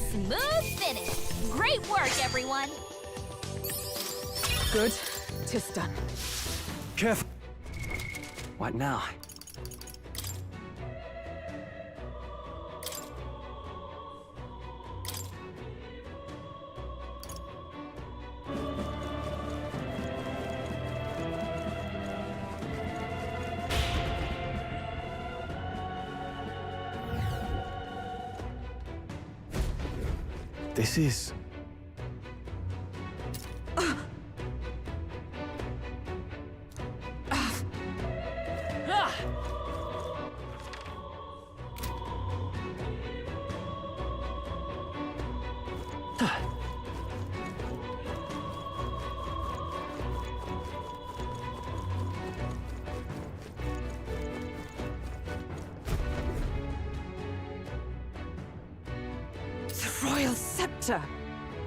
Smooth finish. Great work, everyone. Good. 'Tis done. Careful. What now? This is... The royal scepter!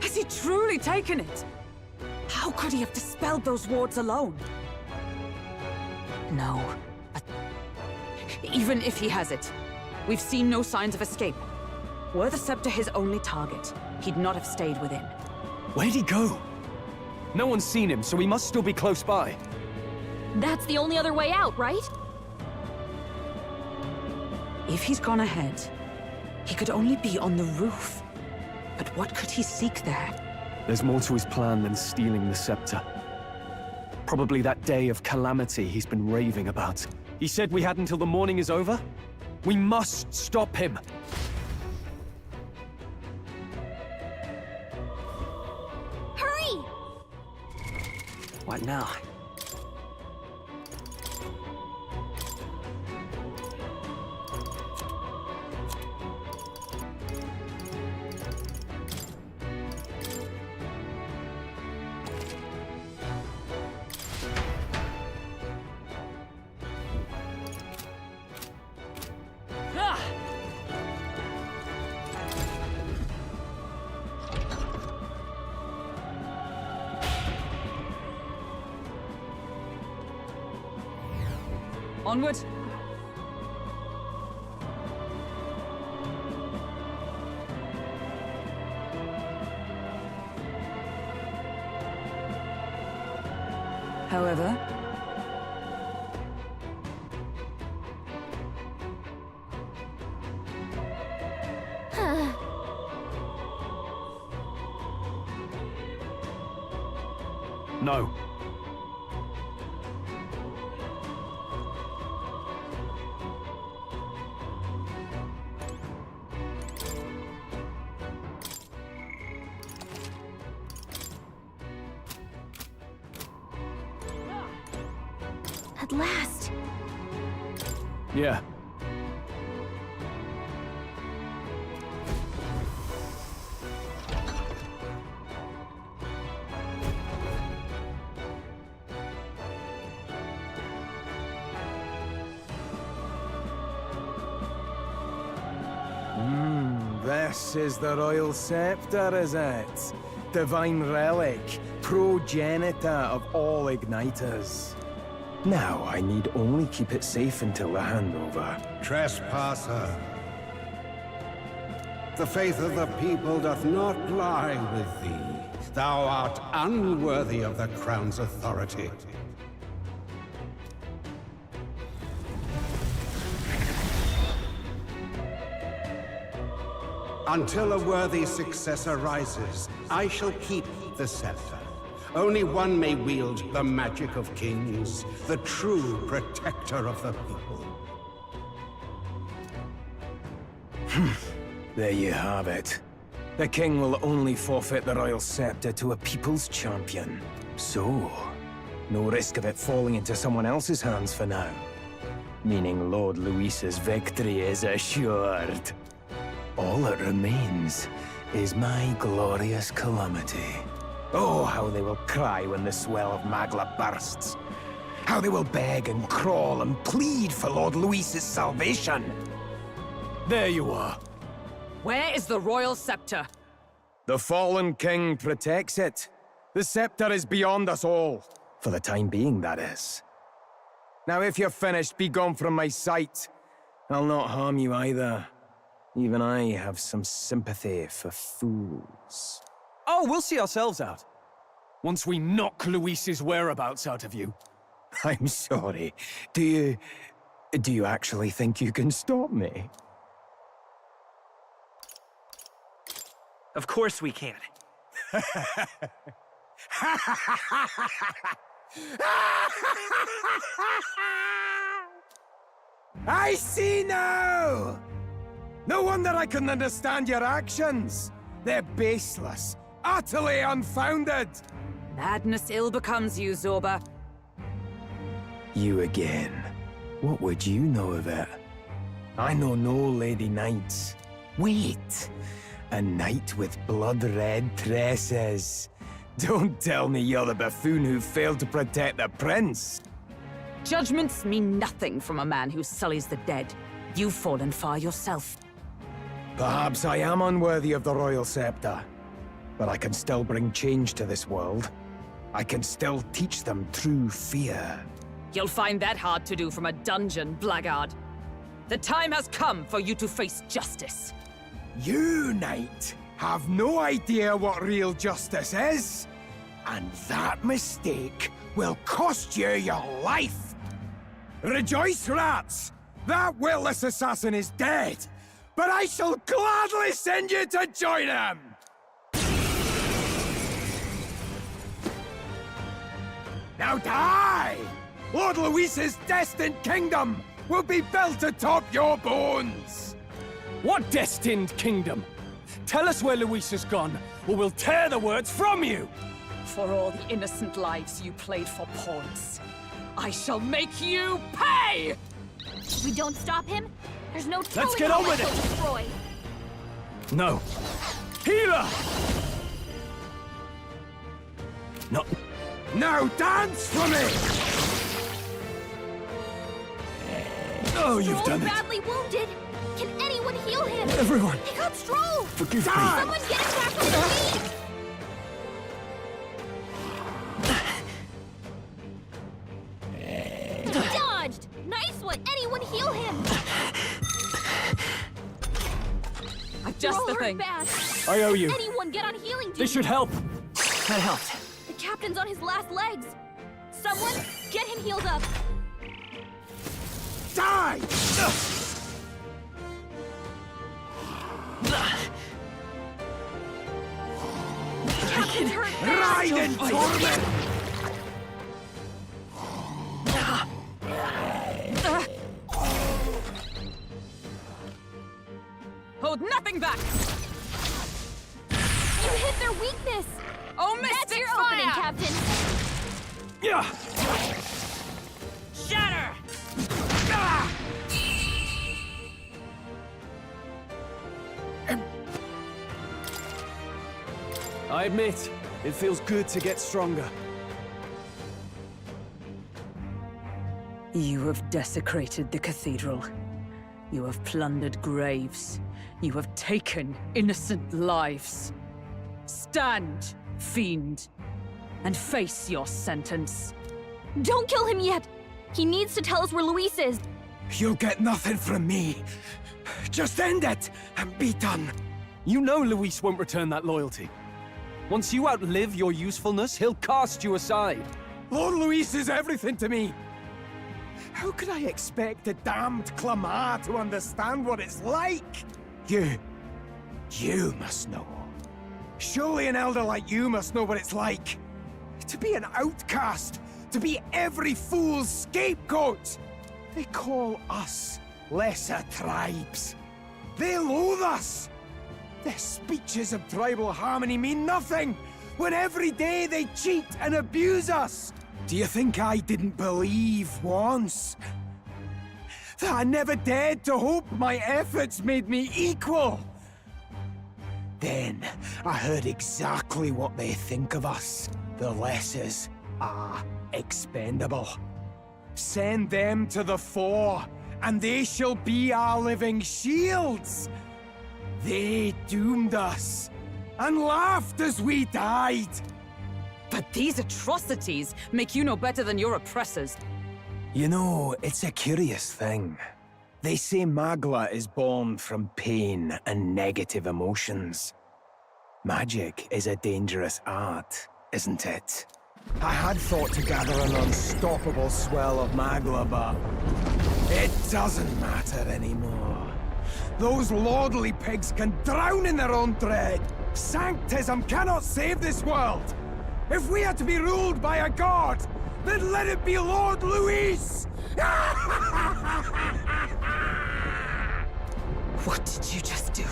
Has he truly taken it? How could he have dispelled those wards alone? No, but even if he has it, we've seen no signs of escape. Were the scepter his only target, he'd not have stayed within. Where'd he go? No one's seen him, so he must still be close by. That's the only other way out, right? If he's gone ahead, he could only be on the roof. But what could he seek there? There's more to his plan than stealing the scepter. Probably that day of calamity he's been raving about. He said we had until the morning is over? We must stop him! Hurry! What now? Onward! However, No. At last. Yeah. This is the royal scepter, is it? Divine relic, progenitor of all igniters. Now I need only keep it safe until the handover. Trespasser. The faith of the people doth not lie with thee. Thou art unworthy of the crown's authority. Until a worthy successor rises, I shall keep the scepter. Only one may wield the magic of kings, the true protector of the people. There you have it. The king will only forfeit the royal scepter to a people's champion. So, no risk of it falling into someone else's hands for now. Meaning Lord Luis's victory is assured. All that remains is my glorious calamity. Oh, how they will cry when the swell of Magla bursts. How they will beg and crawl and plead for Lord Luis's salvation. There you are. where is the royal scepter? The fallen king protects it. The scepter is beyond us all. For the time being, that is. Now if you're finished, be gone from my sight. I'll not harm you either. Even I have some sympathy for fools. Oh, we'll see ourselves out. Once we knock Luis's whereabouts out of you. I'm sorry. Do you actually think you can stop me? Of course we can. I see now! No wonder I couldn't understand your actions. They're baseless, utterly unfounded. Madness ill becomes you, Zorba. You again. What would you know of it? I know no lady knights. Wait! A knight with blood-red tresses. Don't tell me you're the buffoon who failed to protect the prince. Judgments mean nothing from a man who sullies the dead. You've fallen far yourself. Perhaps I am unworthy of the royal scepter, but I can still bring change to this world. I can still teach them true fear. You'll find that hard to do from a dungeon, blackguard. The time has come for you to face justice. You, knight, have no idea what real justice is, and that mistake will cost you your life. Rejoice, rats! That witless assassin is dead, but I shall gladly send you to join him! Now die! Lord Luis's destined kingdom will be built atop your bones! What destined kingdom? Tell us where Luis has gone, or we'll tear the words from you! For all the innocent lives you played for pawns, I shall make you pay! If we don't stop him, there's no telling Let's get how on with much it. he'll destroy. No. Healer! No. Now dance for me! Oh, you've Stroll's done it. badly wounded. Can anyone heal him? Everyone, He got Stroll! forgive me. Someone get him back on his feet! Dodged! Nice one! Anyone heal him! I've just Stroll the hurt thing. bad. I owe you. Anyone get on healing duty! This should help. That helped. The captain's on his last legs. Someone get him healed up. Die! Captain's hurt bad. Ride in torment! Hold nothing back! You hit their weakness. Oh, That's mystic your fire! opening, Captain. Yeah. Shatter! I admit, it feels good to get stronger. You have desecrated the cathedral. You have plundered graves. You have taken innocent lives. Stand, fiend, and face your sentence. Don't kill him yet. He needs to tell us where Luis is. You'll get nothing from me. Just end it and be done. You know Luis won't return that loyalty. Once you outlive your usefulness, he'll cast you aside. Lord Luis is everything to me. How could I expect a damned Clamar to understand what it's like? You must know. Surely an elder like you must know what it's like. To be an outcast, to be every fool's scapegoat. They call us lesser tribes. They loathe us. Their speeches of tribal harmony mean nothing, when every day they cheat and abuse us. Do you think I didn't believe once? That I never dared to hope my efforts made me equal? Then I heard exactly what they think of us. The lessers are expendable. Send them to the fore, and they shall be our living shields. They doomed us, and laughed as we died. But these atrocities make you no better than your oppressors. You know, it's a curious thing. They say Magla is born from pain and negative emotions. Magic is a dangerous art, isn't it? I had thought to gather an unstoppable swell of Magla, but it doesn't matter anymore. Those lordly pigs can drown in their own dread. Sanctism cannot save this world. If we are to be ruled by a god, then let it be Lord Luis! What did you just do?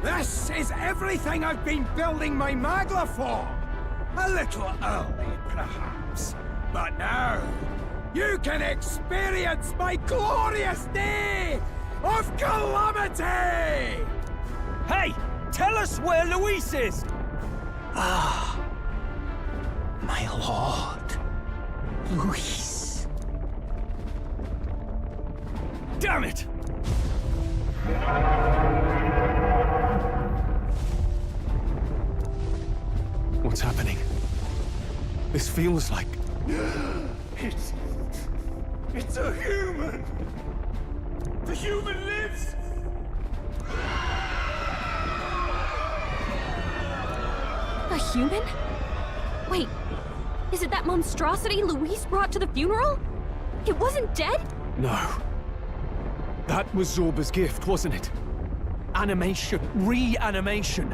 This is everything I've been building my Magla for! A little early, perhaps. But now, you can experience my glorious day of calamity! Hey! Tell us where Luis is! Ah, my lord. Luis. Damn it! What's happening? This feels like... It's a human! The human lives! A human? Wait, is it that monstrosity Luis brought to the funeral? It wasn't dead? No. That was Zorba's gift, wasn't it? Animation. Reanimation.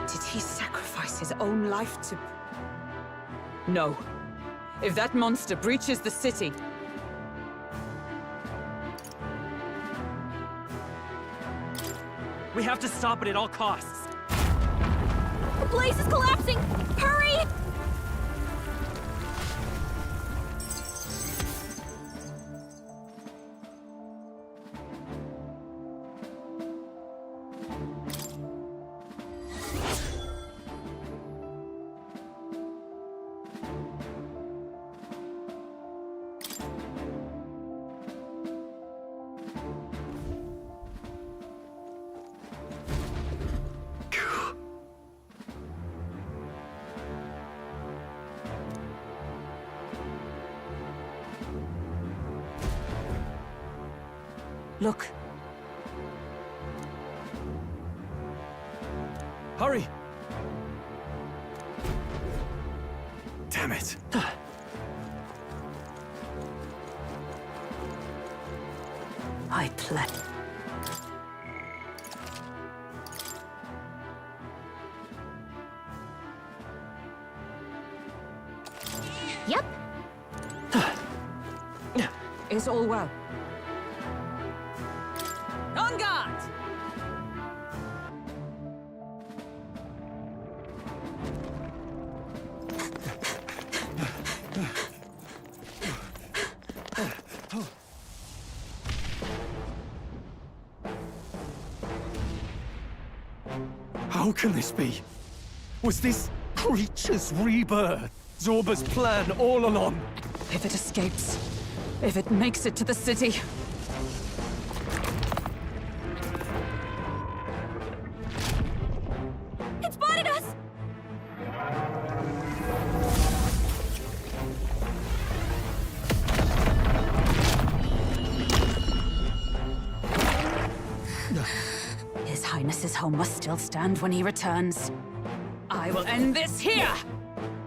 Did he sacrifice his own life to... No. If that monster breaches the city... We have to stop it at all costs. The place is collapsing! Hurry! Look. Hurry! Damn it. I play. Yep. Is all well? On guard! How can this be? Was this creature's rebirth Zorba's plan all along? If it escapes, if it makes it to the city... It spotted us! His Highness's home must still stand when he returns. I will end this here!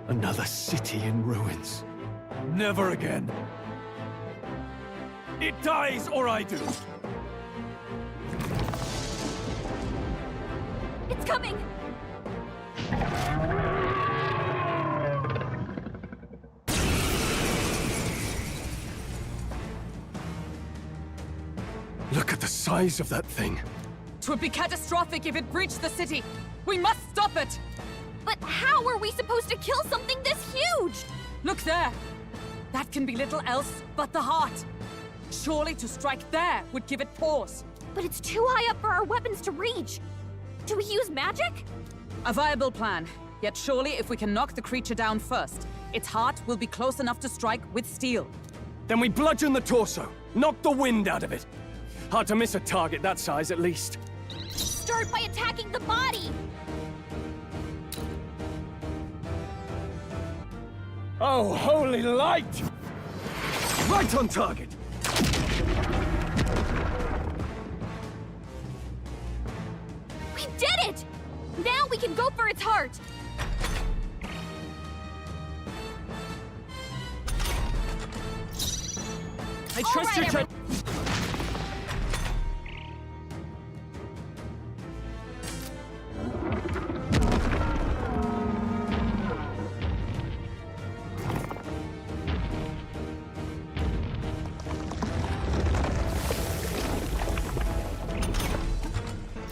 Another city in ruins. Never again. It dies or I do. It's coming! Look at the size of that thing. Twould be catastrophic if it breached the city. We must stop it! But how are we supposed to kill something this huge? Look there! That can be little else but the heart. Surely to strike there would give it pause. But it's too high up for our weapons to reach. Do we use magic? A viable plan. Yet surely if we can knock the creature down first, its heart will be close enough to strike with steel. Then we bludgeon the torso. Knock the wind out of it. Hard to miss a target that size, at least. start by attacking the body! Oh, holy light! Right on target! We did it! Now we can go for its heart! I trust your judgment.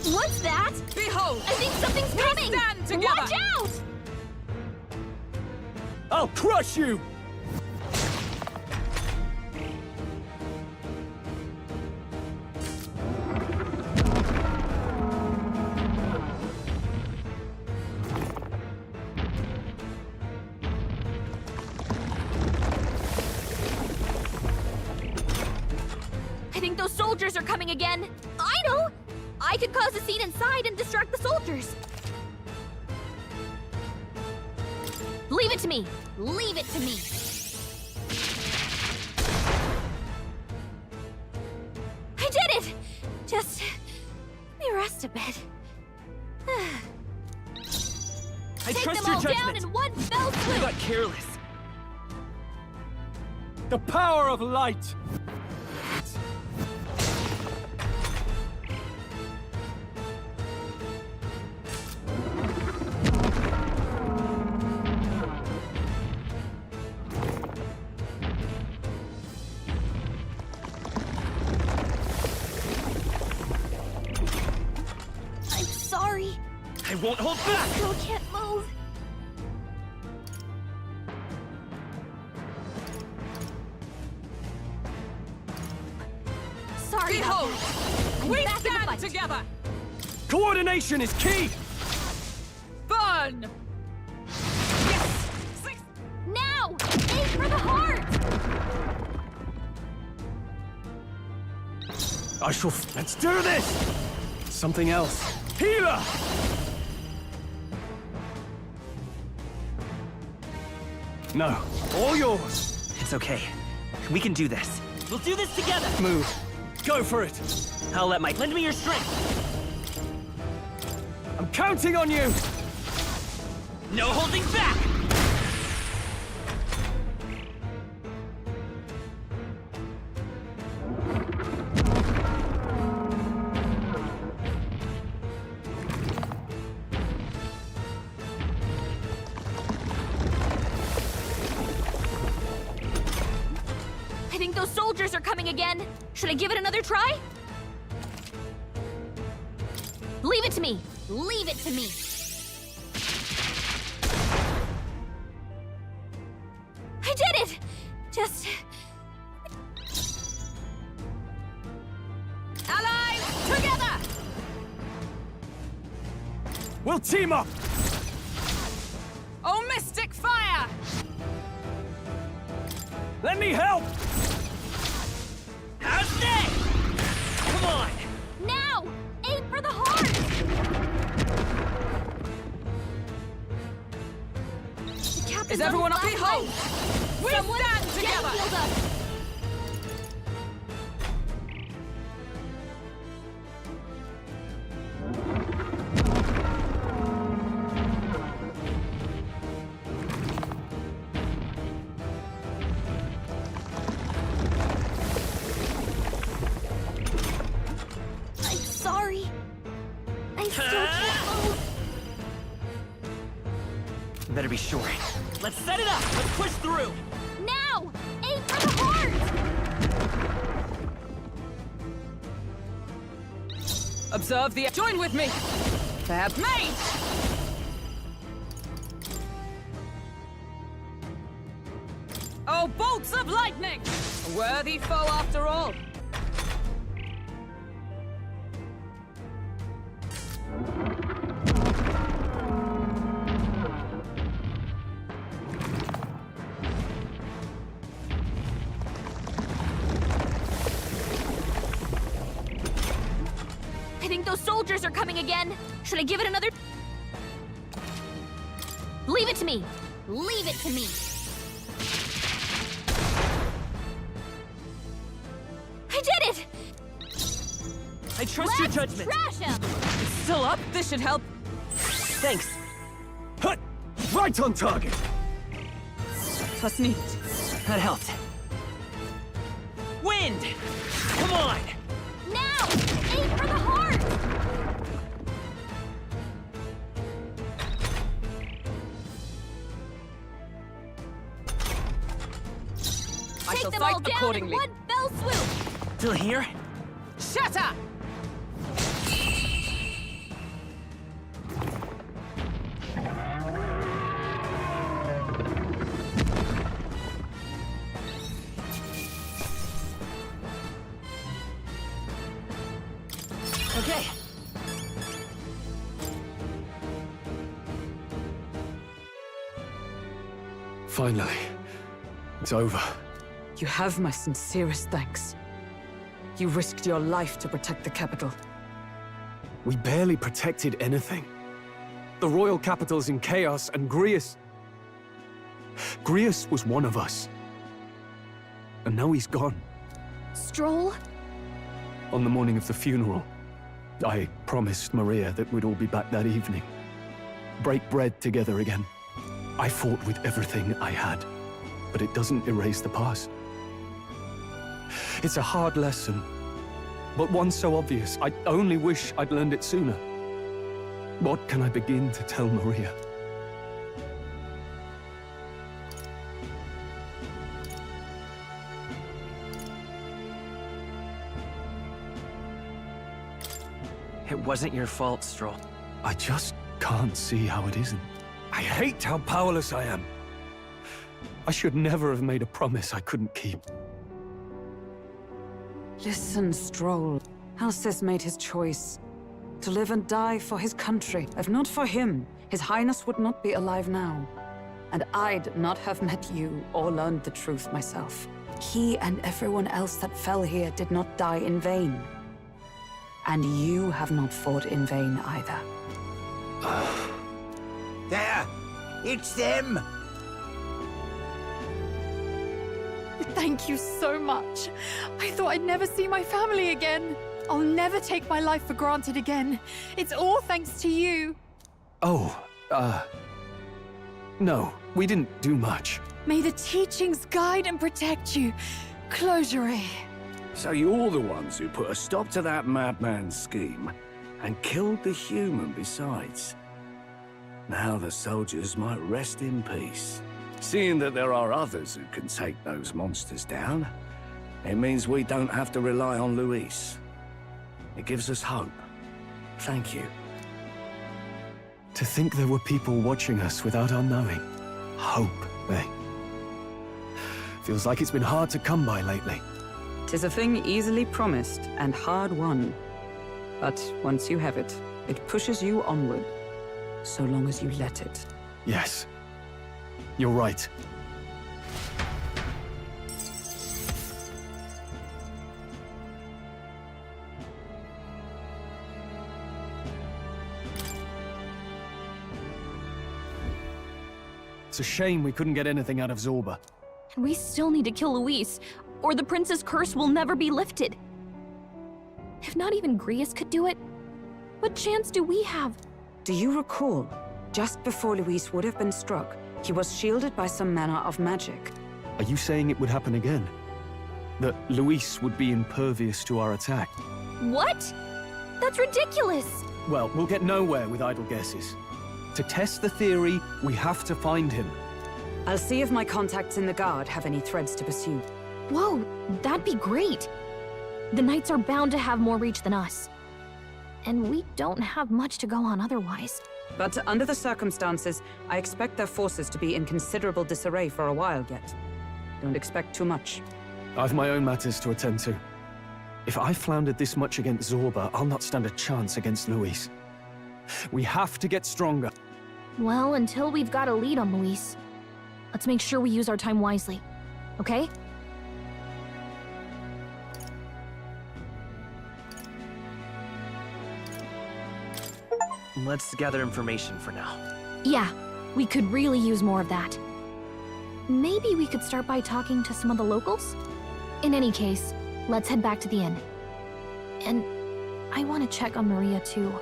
What's that? Behold! I think something's coming! stand together! Watch out! I'll crush you! I think those soldiers are coming again. I know! I could cause a scene inside and distract the soldiers. Leave it to me. Leave it to me. I did it! Just let me rest a bit. I Take trust them your all down judgment. in one fell I swoop. got careless. The power of light! I'm sorry. I won't hold back. Still can't move. Sorry about Behold! that. I'm We back in the stand fight. together! Coordination is key! Burn! Yes! Now! Aim for the heart! I shall. Let's do this! Something else. Healer! No, all yours. It's okay. We can do this. We'll do this together. Move. Go for it. I'll let Mike lend me your strength. I'm counting on you! No holding back. I think those soldiers are coming again. Should I give it another try? Leave it to me. Leave it to me. I did it! Just... Allies, together! We'll team up! Oh, mystic fire! Let me help! How's that? Come on. Now! Aim for the heart! The captain's Is on everyone his up? last Behold! leg. We Someone stand get together! healed up. I'm sorry. I still can't move. Better be sure. Let's set it up. Let's push through. Now! Aim for the heart! Observe the... Join with me! Fair made! Oh, bolts of lightning! A worthy foe after all. soldiers are coming again. Should I give it another... Leave it to me. Leave it to me. I did it! I trust your judgment. Trash him! Still up? This should help. Thanks. Hut! Right on target! That's what's needed. That helped. Wind! Come on! Now! Aim for the heart! I shall Take them fight all down accordingly. in one fell swoop! Still here? Shatter! Okay. Finally. It's over. You have my sincerest thanks. You risked your life to protect the capital. We barely protected anything. The royal capital's in chaos, and Grius was one of us. And now he's gone. Stroll? On the morning of the funeral, I promised Maria that we'd all be back that evening. Break bread together again. I fought with everything I had, but it doesn't erase the past. It's a hard lesson, but one so obvious. I only wish I'd learned it sooner. What can I begin to tell Maria? It wasn't your fault, Stroll. I just can't see how it isn't. I hate how powerless I am. I should never have made a promise I couldn't keep. Listen, Stroll. Alcest made his choice. To live and die for his country. If not for him, His Highness would not be alive now. And I'd not have met you or learned the truth myself. He and everyone else that fell here did not die in vain. And you have not fought in vain either. There! It's them! Thank you so much. I thought I'd never see my family again. I'll never take my life for granted again. It's all thanks to you. Oh, no, we didn't do much. May the teachings guide and protect you. Closure. So you're the ones who put a stop to that madman's scheme, and killed the human besides. Now the soldiers might rest in peace. Seeing that there are others who can take those monsters down, it means we don't have to rely on Luis. It gives us hope. Thank you. To think there were people watching us without our knowing. Hope, eh? Feels like it's been hard to come by lately. 'Tis a thing easily promised and hard won. But once you have it, it pushes you onward, so long as you let it. Yes. You're right. It's a shame we couldn't get anything out of Zorba. And we still need to kill Luis, or the prince's curse will never be lifted. If not even Grius could do it, what chance do we have? Do you recall, just before Luis would have been struck, he was shielded by some manner of magic? Are you saying it would happen again? That Luis would be impervious to our attack? What? That's ridiculous! Well, we'll get nowhere with idle guesses. To test the theory, we have to find him. I'll see if my contacts in the Guard have any threads to pursue. Whoa, that'd be great! The Knights are bound to have more reach than us. And we don't have much to go on otherwise. But under the circumstances, I expect their forces to be in considerable disarray for a while yet. Don't expect too much. I've my own matters to attend to. If I floundered this much against Zorba, I'll not stand a chance against Luis. We have to get stronger. Well, until we've got a lead on Luis, let's make sure we use our time wisely, okay? Let's gather information for now. Yeah, we could really use more of that. Maybe we could start by talking to some of the locals? In any case, let's head back to the inn. And I want to check on Maria too.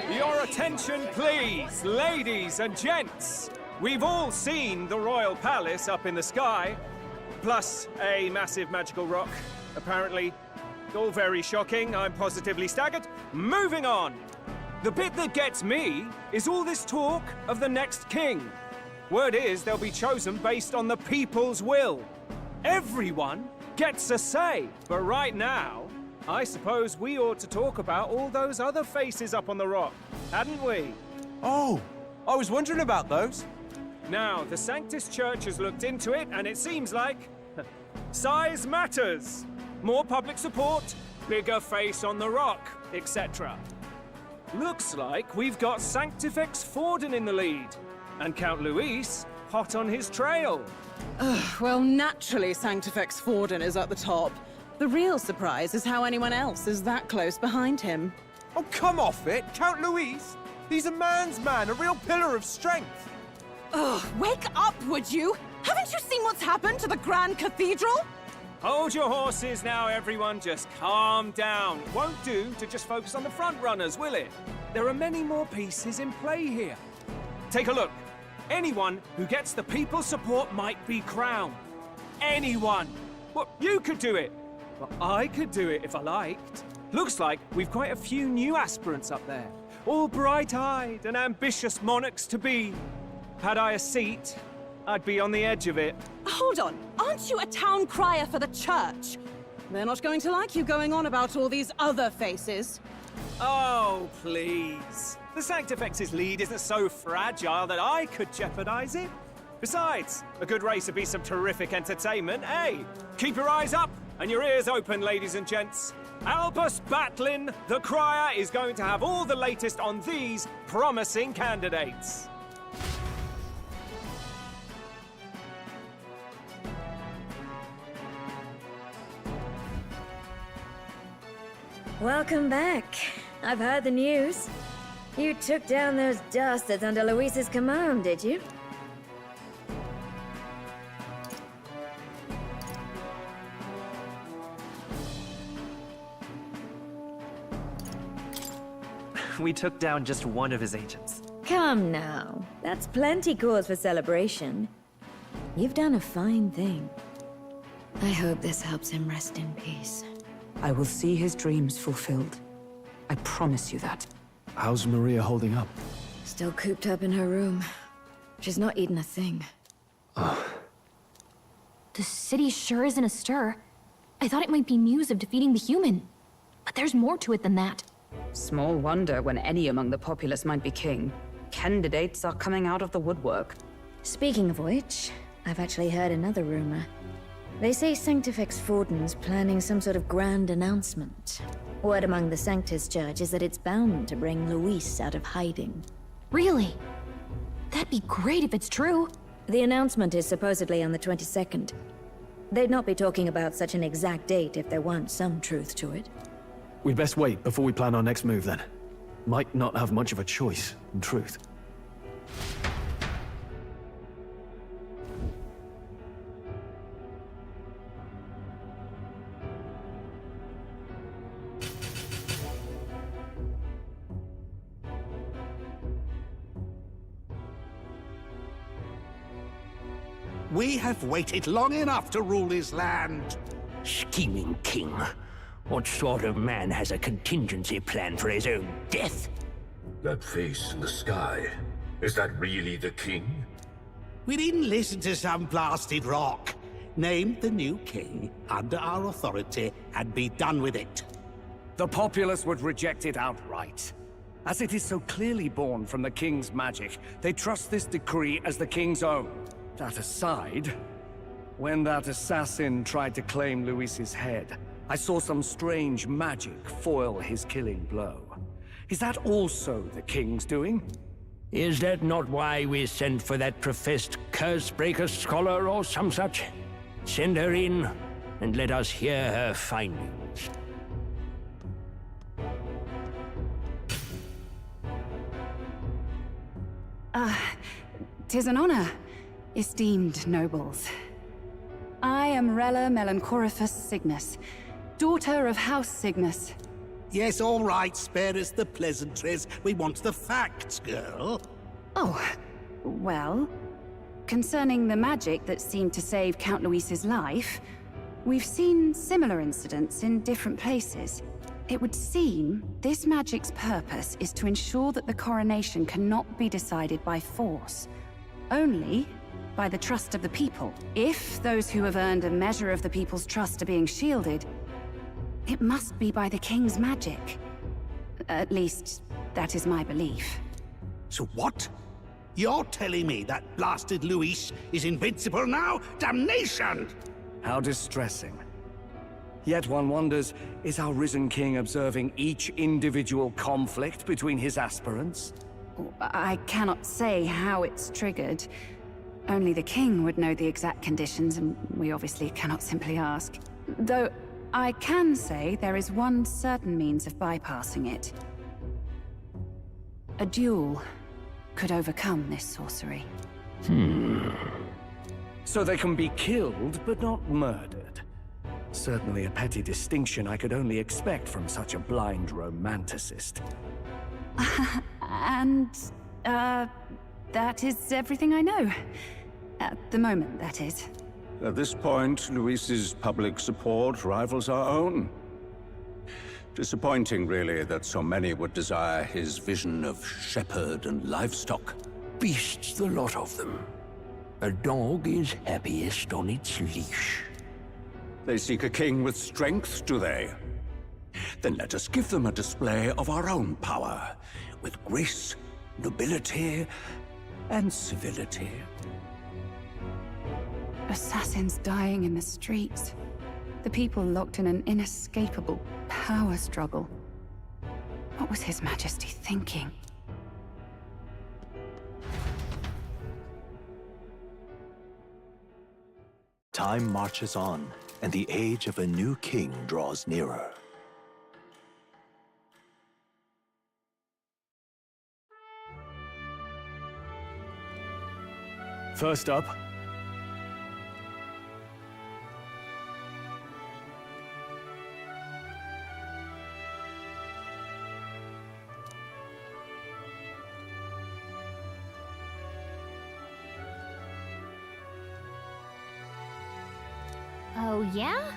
Your attention, please, ladies and gents. We've all seen the royal palace up in the sky, plus a massive magical rock, apparently. All very shocking, I'm positively staggered. Moving on. The bit that gets me is all this talk of the next king. Word is they'll be chosen based on the people's will. Everyone gets a say, but right now, I suppose we ought to talk about all those other faces up on the rock, hadn't we? Oh, I was wondering about those. Now, the Sanctus Church has looked into it, and it seems like size matters. More public support, bigger face on the rock, etc. Looks like we've got Sanctifex Forden in the lead, and Count Luis hot on his trail. Well, naturally, Sanctifex Forden is at the top. The real surprise is how anyone else is that close behind him. Oh, come off it, Count Luis. He's a man's man, a real pillar of strength. Ugh, wake up, would you? Haven't you seen what's happened to the Grand Cathedral? Hold your horses now, everyone. Just calm down. It won't do to just focus on the front runners, will it? There are many more pieces in play here. Take a look. Anyone who gets the people's support might be crowned. Anyone. Well, you could do it. Well, I could do it if I liked. Looks like we've quite a few new aspirants up there. All bright-eyed and ambitious monarchs-to-be. Had I a seat, I'd be on the edge of it. Hold on, aren't you a town crier for the church? They're not going to like you going on about all these other faces. Oh, please. The Sanctifex's lead isn't so fragile that I could jeopardize it. Besides, a good race would be some terrific entertainment, eh? Keep your eyes up and your ears open, ladies and gents. Albus Batlin, the crier, is going to have all the latest on these promising candidates. Welcome back. I've heard the news. You took down those dastards under Luis's command, did you? We took down just one of his agents. Come now. That's plenty cause for celebration. You've done a fine thing. I hope this helps him rest in peace. I will see his dreams fulfilled. I promise you that. How's Maria holding up? Still cooped up in her room. She's not eaten a thing. The city sure isn't astir. I thought it might be news of defeating the human. But there's more to it than that. Small wonder when any among the populace might be king. Candidates are coming out of the woodwork. Speaking of which, I've actually heard another rumor. They say Sanctifex Forden's planning some sort of grand announcement. Word among the Sanctus Church is that it's bound to bring Luis out of hiding. Really? That'd be great if it's true. The announcement is supposedly on the 22nd. They'd not be talking about such an exact date if there weren't some truth to it. We'd best wait before we plan our next move then. Might not have much of a choice, in truth. We have waited long enough to rule his land. Scheming king. What sort of man has a contingency plan for his own death? That face in the sky, is that really the king? We didn't listen to some blasted rock. Name the new king under our authority and be done with it. The populace would reject it outright. As it is so clearly born from the king's magic, they trust this decree as the king's own. That aside, when that assassin tried to claim Luis's head, I saw some strange magic foil his killing blow. Is that also the king's doing? Is that not why we sent for that professed curse-breaker scholar or some such? Send her in, and let us hear her findings. Tis an honor, esteemed nobles. I am Rella Melanchorophus Cygnus, daughter of House Cygnus. Yes, all right, spare us the pleasantries. We want the facts, girl. Oh, well, concerning the magic that seemed to save Count Luis's life, we've seen similar incidents in different places. It would seem this magic's purpose is to ensure that the coronation cannot be decided by force, only by the trust of the people. If those who have earned a measure of the people's trust are being shielded, it must be by the king's magic. At least, that is my belief. So what? You're telling me that blasted Luis is invincible now? Damnation! How distressing. Yet one wonders, is our risen king observing each individual conflict between his aspirants? I cannot say how it's triggered. Only the king would know the exact conditions, and we obviously cannot simply ask. Though, I can say there is one certain means of bypassing it. A duel could overcome this sorcery. So they can be killed, but not murdered. Certainly a petty distinction I could only expect from such a blind romanticist. And, that is everything I know. At the moment, that is. At this point, Luis's public support rivals our own. Disappointing, really, that so many would desire his vision of shepherd and livestock. Beasts, the lot of them. A dog is happiest on its leash. They seek a king with strength, do they? Then let us give them a display of our own power, with grace, nobility, and civility. Assassins dying in the streets. The people locked in an inescapable power struggle. What was His Majesty thinking? Time marches on, and the age of a new king draws nearer. First up, Oh, yeah?